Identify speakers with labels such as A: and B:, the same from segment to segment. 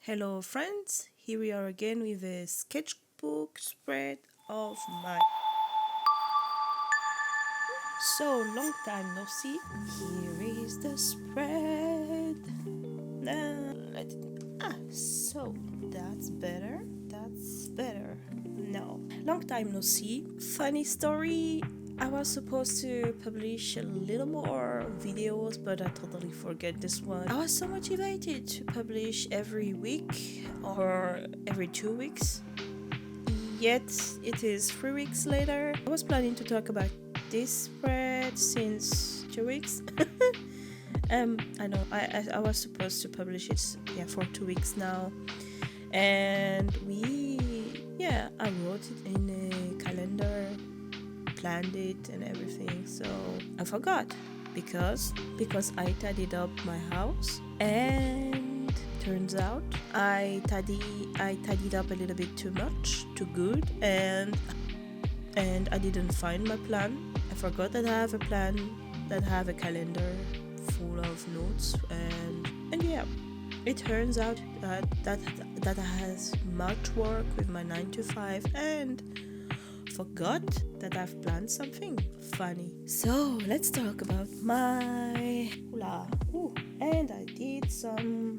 A: Hello friends, here we are again with a sketchbook spread of my so long time no see. Here is the spread. Now so that's better. That's better. No, long time no see. Funny story. I was supposed to publish a little more videos, but I totally forget this one. I was so motivated to publish every week or every 2 weeks. Yet it is 3 weeks later. I was planning to talk about this spread since 2 weeks. I know I was supposed to publish it for 2 weeks now, and I wrote it in a calendar, planned it and everything, so I forgot because I tidied up my house, and turns out I tidied up a little bit too much, too good, and I didn't find my plan. I forgot that I have a plan, that I have a calendar full of notes, and it turns out that I has much work with my 9 to 5 and forgot that I've planned something funny. So let's talk about my and I did some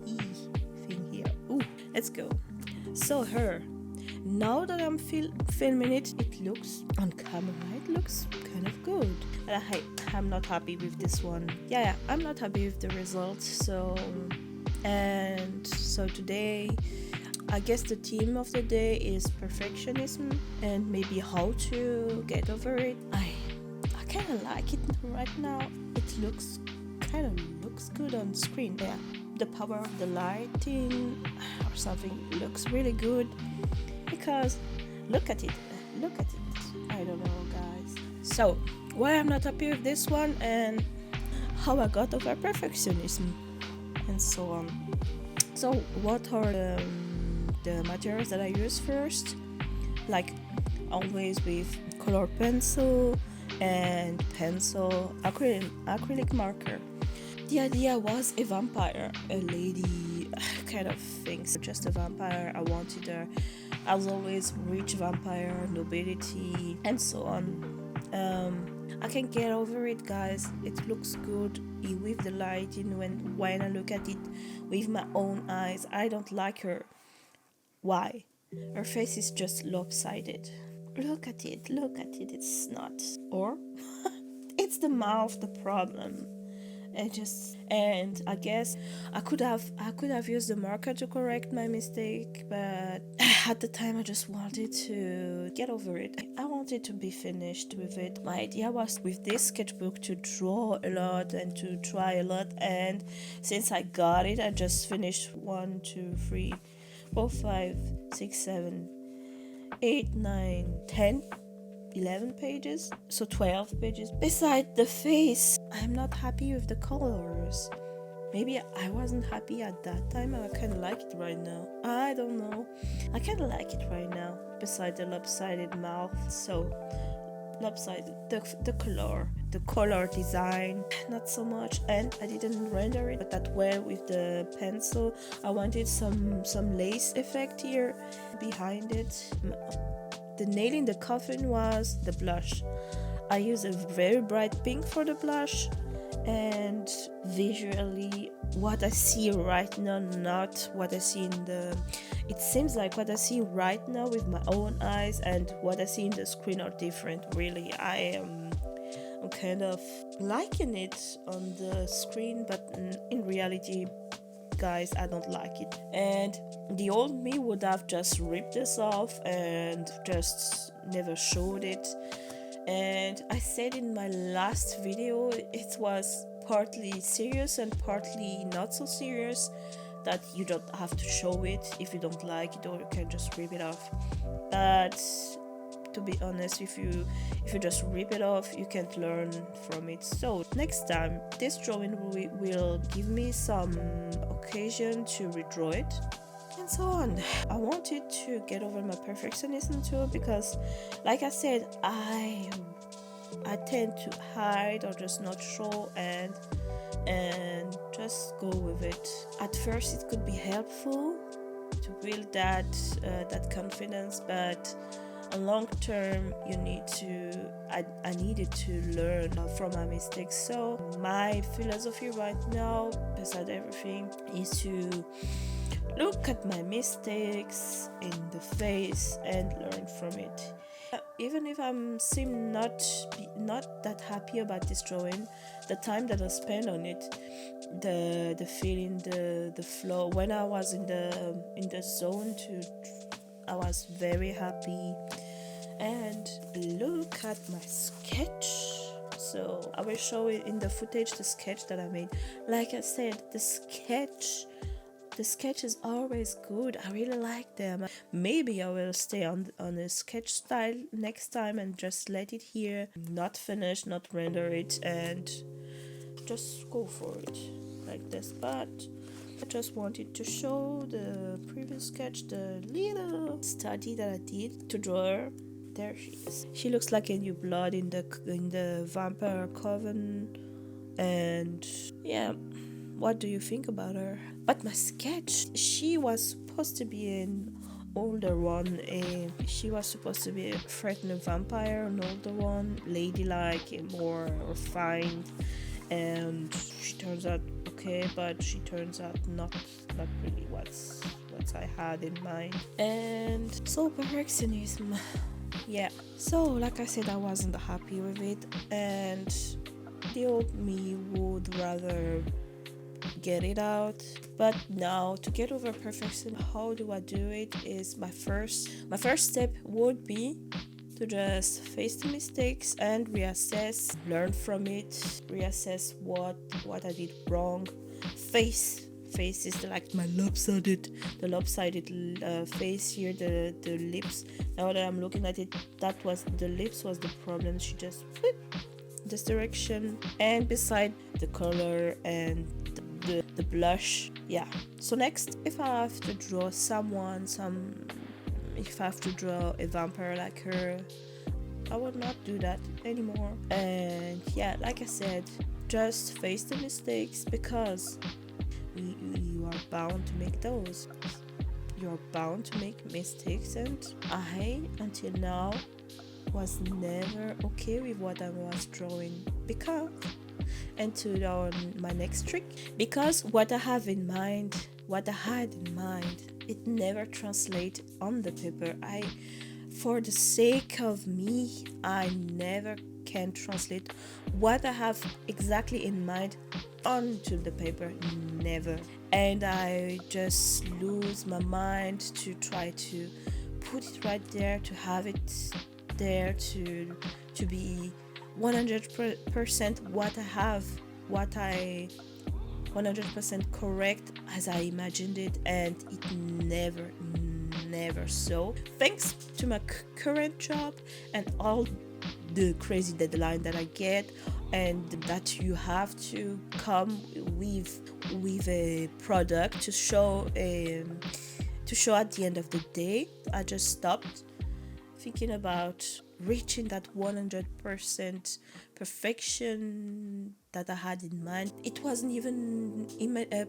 A: E thing here. Let's go. So now that I'm filming it, it looks on camera, it looks kind of good. But I'm not happy with this one. I'm not happy with the results. So today, I guess the theme of the day is perfectionism and maybe how to get over it. I kind of like it right now. It looks good on screen. Yeah, the power of the lighting or something looks really good, because look at it. I don't know, guys. So why I'm not happy with this one, and how I got over perfectionism, and so on. So what are the materials that I use first? Like always, with color pencil and pencil, acrylic marker. The idea was a vampire, a lady kind of things, just a vampire. I wanted her, as always, rich vampire, nobility, and so on. I can get over it, guys. It looks good with the lighting. When I look at it with my own eyes, I don't like her. Why? Her face is just lopsided. Look at it. It's not. Or it's the mouth the problem. And I guess I could have used the marker to correct my mistake, but at the time I just wanted to get over it. I wanted to be finished with it. My idea was with this sketchbook to draw a lot and to try a lot, and since I got it, I just finished 1, 2, 3, 4, 5, 6, 7, 8, 9, 10, 11 pages, so 12 pages. Besides the face, I'm not happy with the colors. Maybe I wasn't happy at that time. I kind of like it right now. I don't know. I kind of like it right now. Besides the lopsided mouth, so lopsided. The color design, not so much. And I didn't render it that well with the pencil. I wanted some lace effect here behind it. The nail in the coffin was the blush. I used a very bright pink for the blush, and visually what I see right now, not what I see in the... It seems like what I see right now with my own eyes and what I see in the screen are different, really. I'm kind of liking it on the screen, but in reality, guys, I don't like it. And the old me would have just ripped this off and just never showed it. And I said in my last video, it was partly serious and partly not so serious, that you don't have to show it if you don't like it, or you can just rip it off. But to be honest, if you just rip it off, you can't learn from it. So next time, this drawing will give me some occasion to redraw it, and so on. I wanted to get over my perfectionism too, because like I said, I tend to hide or just not show and just go with it. At first it could be helpful to build that confidence, but on long term you need to I needed to learn from my mistakes. So my philosophy right now, beside everything, is to look at my mistakes in the face and learn from it. Even if I'm seem not that happy about this drawing, the time that I spend on it, the feeling, the flow, when I was in the zone I was very happy. And look at my sketch. So I will show it in the footage, the sketch that I made. Like I said, the sketch is always good. I really like them. Maybe I will stay on a sketch style next time and just let it here, not finish, not render it, and just go for it like this. But I just wanted to show the previous sketch, the little study that I did to draw her. There she is. She looks like a new blood in the vampire coven. And yeah, what do you think about her? But my sketch, she was supposed to be an older one. She was supposed to be a threatening vampire, an older one, ladylike, and more refined. And she turns out okay, but she turns out not really what I had in mind. And so perfectionism. Yeah, so like I said, I wasn't happy with it, and the old me would rather get it out. But now, to get over perfection, how do I do it? Is my first step would be to just face the mistakes and reassess, learn from it, reassess what I did wrong. Face is like my lopsided face here, the lips. Now that I'm looking at it, the lips was the problem. She just this direction, and beside the color and the blush. Yeah, so next, if I have to draw if I have to draw a vampire like her, I will not do that anymore. And yeah, like I said, just face the mistakes, because you are bound to make those. You're bound to make mistakes, and I, until now, was never okay with what I was drawing. Because, and to my next trick, because what I had in mind, it never translates on the paper. For the sake of me, I never can translate what I have exactly in mind onto the paper. Never. And I just lose my mind to try to put it right there, to have it there, to be 100% what I have, what I 100% correct as I imagined it, and it never so. Thanks to my current job and all the crazy deadline that I get, and that you have to come with a product to show at the end of the day, I just stopped thinking about reaching that 100% perfection that I had in mind. It wasn't even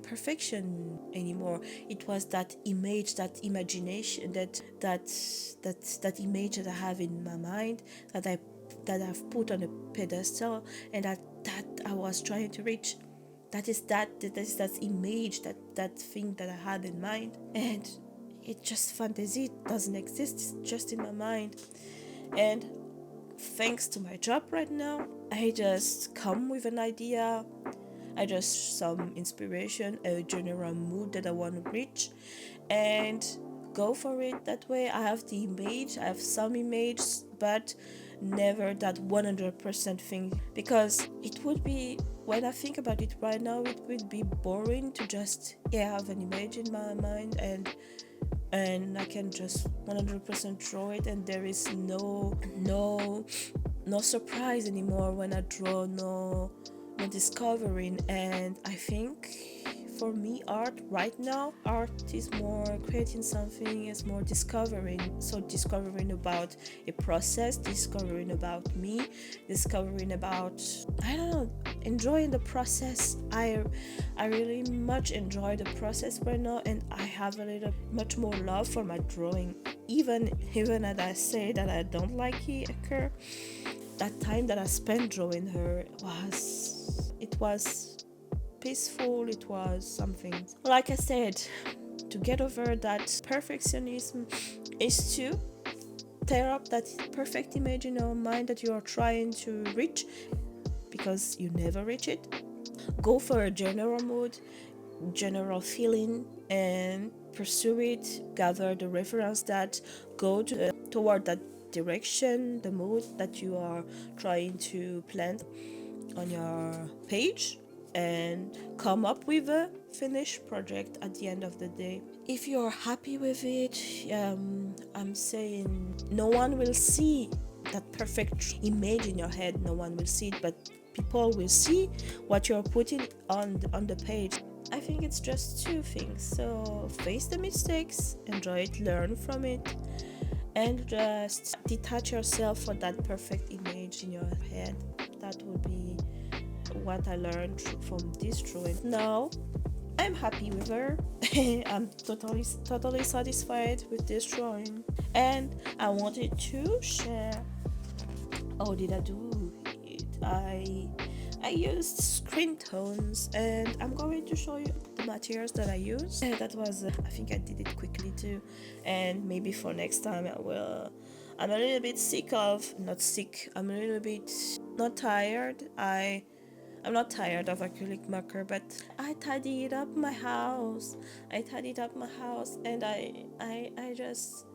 A: perfection anymore. It was that image, that imagination, that image that I have in my mind, that I've put on a pedestal, and that I was trying to reach. That is that image, that thing that I had in mind, and it's just fantasy. It doesn't exist. It's just in my mind. And thanks to my job right now, I just come with an idea, I just some inspiration, a general mood that I want to reach, and go for it. That way I have the image, I have some image, but never that 100% thing, because it would be, when I think about it right now, it would be boring to just have an image in my mind, and I can just 100% draw it, and there is no surprise anymore when I draw, no discovering. And I think for me, art right now, art is more creating something, is more discovering. So discovering about a process, discovering about me, discovering about, I don't know, enjoying the process. I really much enjoy the process right now, and I have a little much more love for my drawing. Even as I say that I don't like her, that time that I spent drawing her was peaceful. It was something, like I said, to get over that perfectionism is to tear up that perfect image in your mind that you are trying to reach, because you never reach it. Go for a general mood, general feeling, and pursue it. Gather the reference that go toward that direction, the mood that you are trying to plant on your page, and come up with a finished project at the end of the day. If you're happy with it, I'm saying no one will see that perfect image in your head. No one will see it, but people will see what you're putting on the page. I think it's just two things. So face the mistakes, enjoy it, learn from it, and just detach yourself from that perfect image in your head. That would be what I learned from this drawing. Now I'm happy with her. I'm totally satisfied with this drawing, and I wanted to share. How did I do it? I used Screentones, and I'm going to show you the materials that I used. That was I think I did it quickly too, and maybe for next time I will. I'm a little bit not sick. I'm a little bit not tired. I'm not tired of acrylic marker, but I tidied up my house. And I just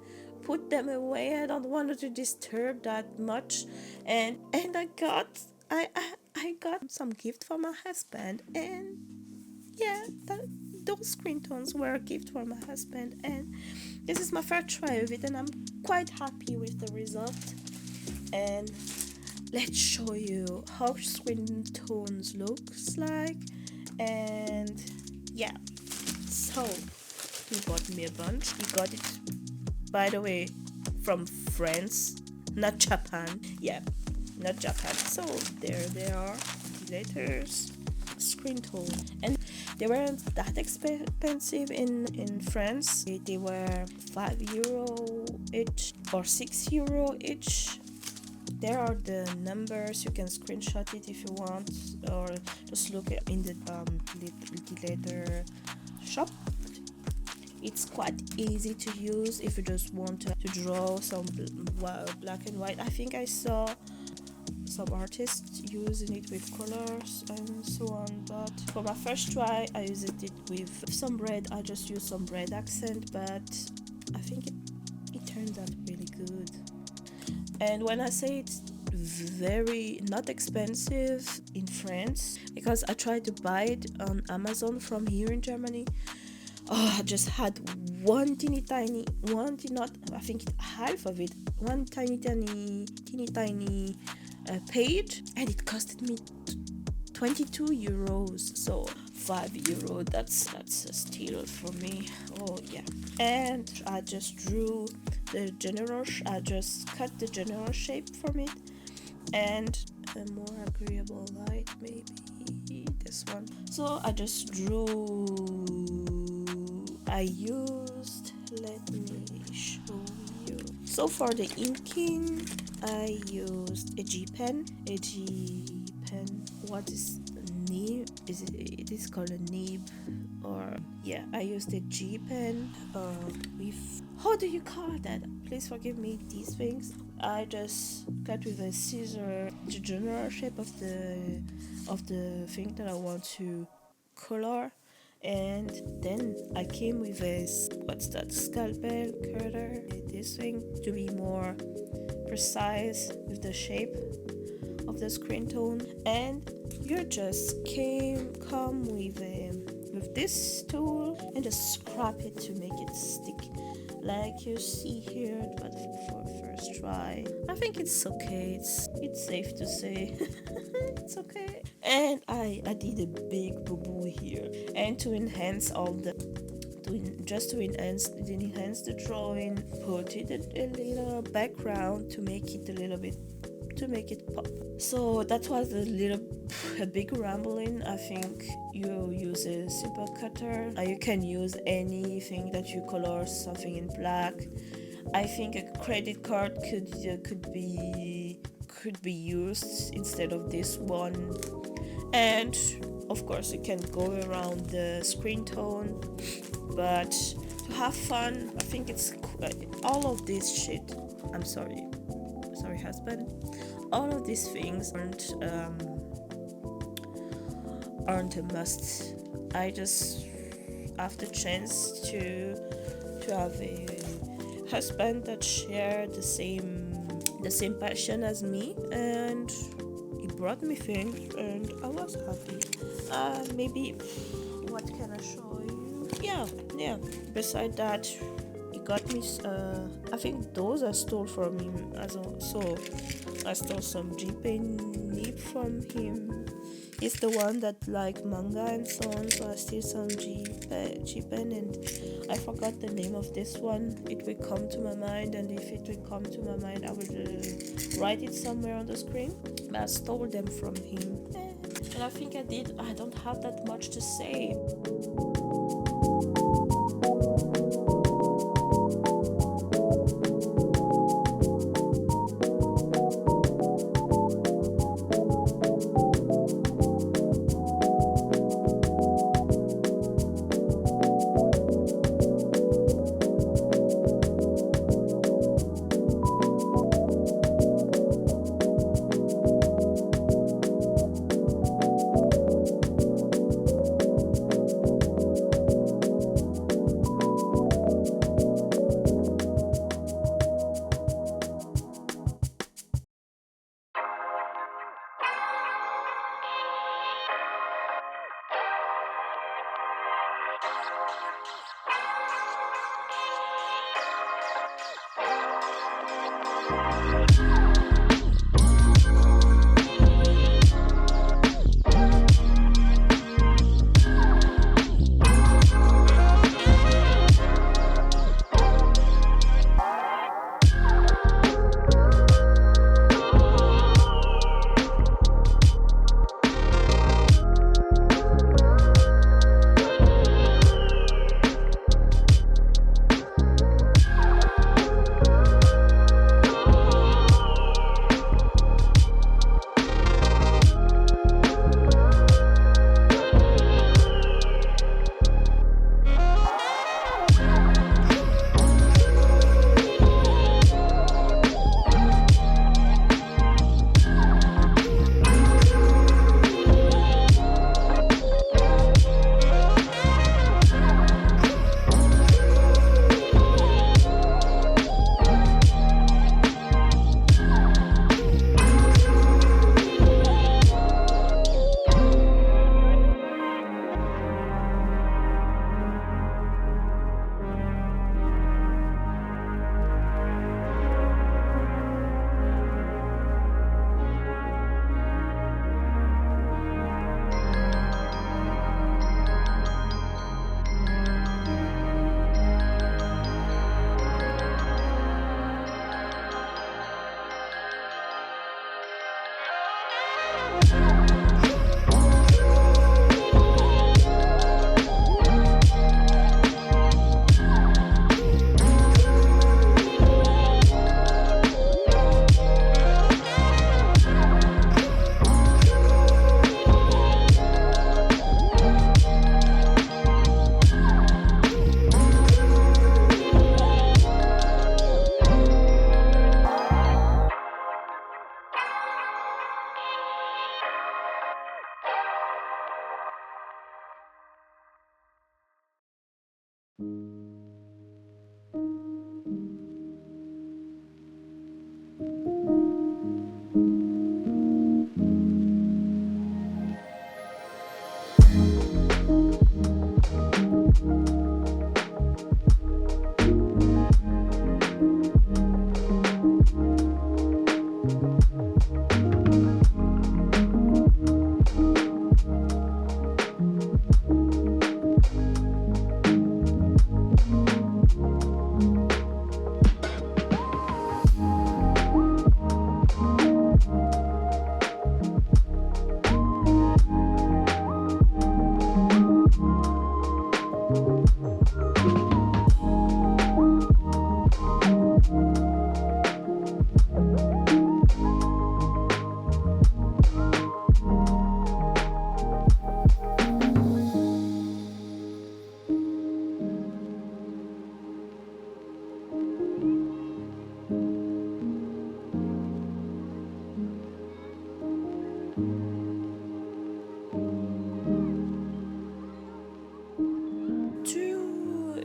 A: put them away. I don't want to disturb that much, and I got some gift for my husband, and yeah, those Screentones were a gift for my husband, and this is my first try of it, and I'm quite happy with the result. And let's show you how Screentones looks like. And yeah, so he bought me a bunch. He got it, by the way, from France, not Japan. Yeah, not Japan. So there they are, the letters, Screentone. And they weren't that expensive in France. They were €5 each or €6 each. There are the numbers. You can screenshot it if you want, or just look in the letter shop. It's quite easy to use if you just want to draw some black and white. I think I saw some artists using it with colors and so on, but for my first try I used it with some red. I just used some red accent, but I think it turns out really good. And when I say it's very not expensive in France, because I tried to buy it on Amazon from here in Germany. I just had one half of it, one tiny page, and it costed me €22. So €5, that's a steal for me. Oh yeah. And I just drew I just cut the general shape from it, and a more agreeable light, maybe this one. So I just let me show you. So for the inking, I used a G pen. What is nib? It is called a nib, or yeah, I used a G pen with, how do you call that? Please forgive me these things. I just cut with a scissor the general shape of the thing that I want to color, and then I came with a scalpel cutter, this thing, to be more precise with the shape of the Screentone. And you just come with this tool and just scrap it to make it stick, like you see here. But for first try, I think it's okay. It's safe to say it's okay. And I did a big boo-boo here, and to enhance all the enhance the drawing, put it a little background to make it a little bit, to make it pop. So that was a big rambling. I think you use a simple cutter. You can use anything that you color, something in black. I think a credit card could be used instead of this one. And of course you can go around the screen tone, but to have fun, I think it's all of this shit. I'm sorry husband. All of these things aren't a must. I just have the chance to have a husband that share the same passion as me, and he brought me things and I was happy. Maybe what can I show you? Yeah. Beside that, he got me I think those I stole from him as well. So I stole some G-Pen nib from him. He's the one that like manga and so on, so I steal some G-Pen, and I forgot the name of this one. It will come to my mind, and if it will come to my mind, I will write it somewhere on the screen. But I stole them from him, and I think I don't have that much to say.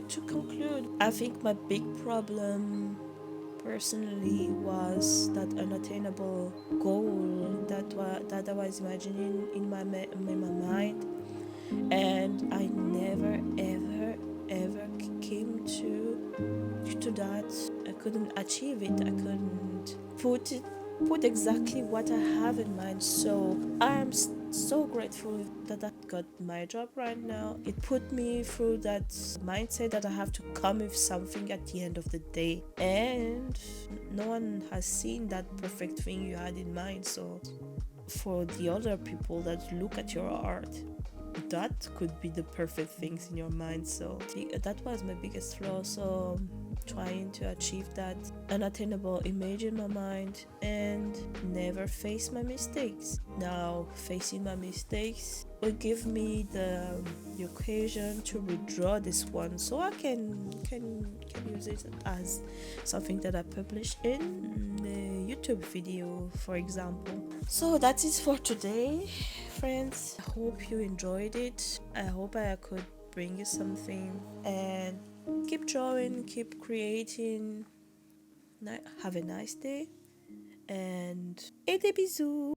A: to conclude, I think my big problem personally was that unattainable goal that I was imagining in my mind, and I never ever came to that. I couldn't achieve it. I couldn't put exactly what I have in mind. So I'm so grateful that I got my job right now. It put me through that mindset that I have to come with something at the end of the day, and no one has seen that perfect thing you had in mind. So for the other people that look at your art, that could be the perfect things in your mind. So that was my biggest flaw. So trying to achieve that unattainable image in my mind and never face my mistakes. Now facing my mistakes will give me the occasion to withdraw this one, so I can use it as something that I publish in a YouTube video, for example. So that's it for today, friends. I hope you enjoyed it. I hope I could bring you something, and keep drawing, keep creating. Have a nice day, and et des bisous.